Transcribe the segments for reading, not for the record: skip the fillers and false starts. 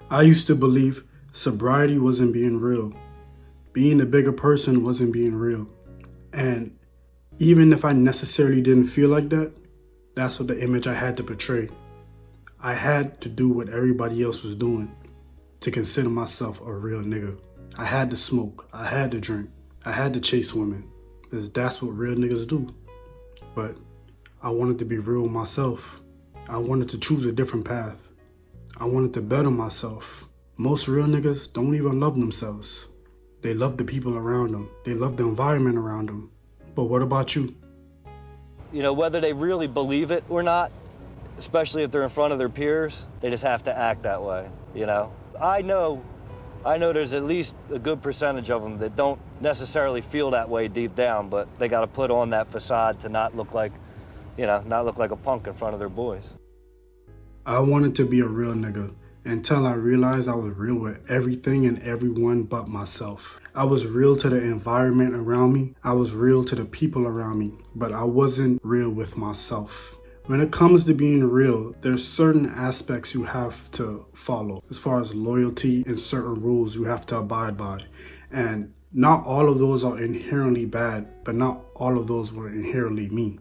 I used to believe sobriety wasn't being real. Being a bigger person wasn't being real. And even if I necessarily didn't feel like that, that's what the image I had to portray. I had to do what everybody else was doing to consider myself a real nigga. I had to smoke. I had to drink. I had to chase women. Because that's what real niggas do. But I wanted to be real myself. I wanted to choose a different path. I wanted to better myself. Most real niggas don't even love themselves. They love the people around them. They love the environment around them. But what about you? You know, whether they really believe it or not, especially if they're in front of their peers, they just have to act that way, you know? I know there's at least a good percentage of them that don't necessarily feel that way deep down, but they got to put on that facade to not look like, not look like a punk in front of their boys. I wanted to be a real nigga until I realized I was real with everything and everyone but myself. I was real to the environment around me. I was real to the people around me, but I wasn't real with myself. When it comes to being real, there's certain aspects you have to follow as far as loyalty and certain rules you have to abide by. And not all of those are inherently bad, but not all of those were inherently me.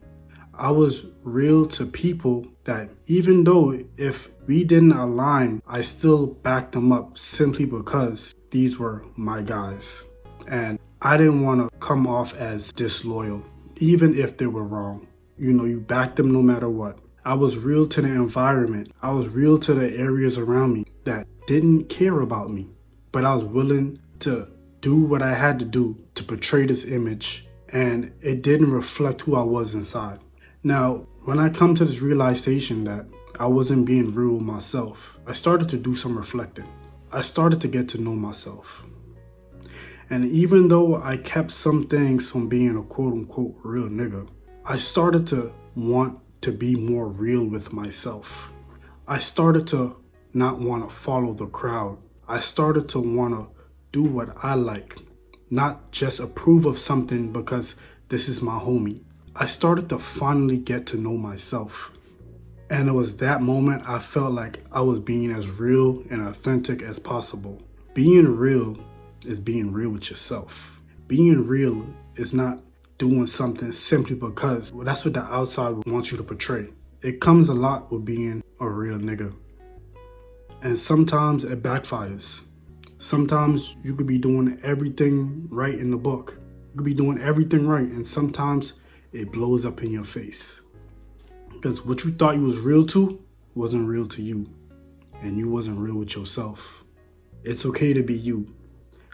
I was real to people that even though if we didn't align, I still backed them up simply because these were my guys. And I didn't want to come off as disloyal, even if they were wrong. You backed them no matter what. I was real to the environment. I was real to the areas around me that didn't care about me. But I was willing to do what I had to do to portray this image, and it didn't reflect who I was inside. Now, when I come to this realization that I wasn't being real with myself, I started to do some reflecting. I started to get to know myself. And even though I kept some things from being a quote unquote real nigga, I started to want to be more real with myself. I started to not want to follow the crowd. I started to want to do what I like, not just approve of something because this is my homie. I started to finally get to know myself. And it was that moment I felt like I was being as real and authentic as possible. Being real is being real with yourself. Being real is not doing something simply because that's what the outside wants you to portray. It comes a lot with being a real nigga. And sometimes it backfires. Sometimes you could be doing everything right in the book. You could be doing everything right, and sometimes it blows up in your face. Because what you thought you was real to wasn't real to you. And you wasn't real with yourself. It's okay to be you.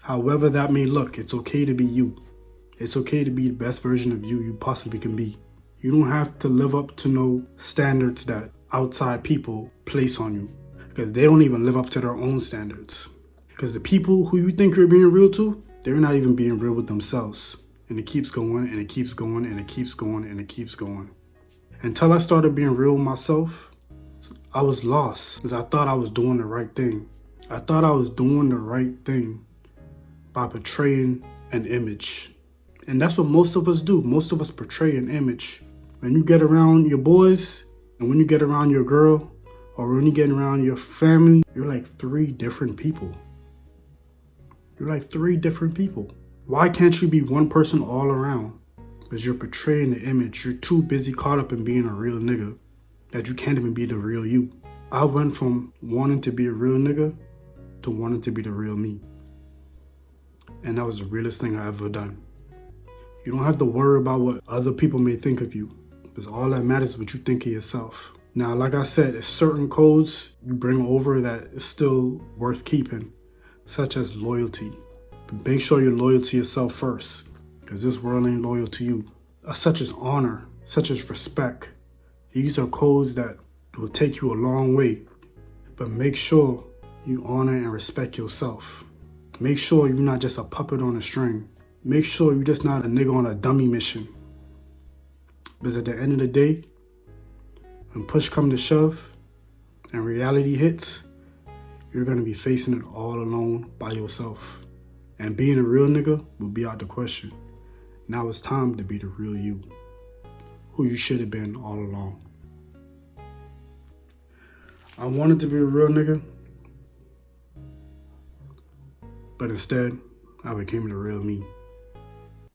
However that may look, it's okay to be you. It's okay to be the best version of you possibly can be. You don't have to live up to no standards that outside people place on you. Because they don't even live up to their own standards. Because the people who you think you're being real to, they're not even being real with themselves. And it keeps going, and it keeps going, and it keeps going, and it keeps going. Until I started being real with myself, I was lost because I thought I was doing the right thing. I thought I was doing the right thing by portraying an image. And that's what most of us do. Most of us portray an image. When you get around your boys, and when you get around your girl, or when you get around your family, you're like three different people. You're like three different people. Why can't you be one person all around? Because you're portraying the image. You're too busy caught up in being a real nigga that you can't even be the real you. I went from wanting to be a real nigga to wanting to be the real me. And that was the realest thing I ever done. You don't have to worry about what other people may think of you, because all that matters is what you think of yourself. Now, like I said, there's certain codes you bring over that is still worth keeping, such as loyalty. But make sure you're loyal to yourself first, because this world ain't loyal to you. Such as honor, such as respect. These are codes that will take you a long way, but make sure you honor and respect yourself. Make sure you're not just a puppet on a string. Make sure you're just not a nigga on a dummy mission. Because at the end of the day, when push comes to shove and reality hits, you're going to be facing it all alone by yourself. And being a real nigga will be out the question. Now it's time to be the real you, who you should have been all along. I wanted to be a real nigga But instead, I became the real me.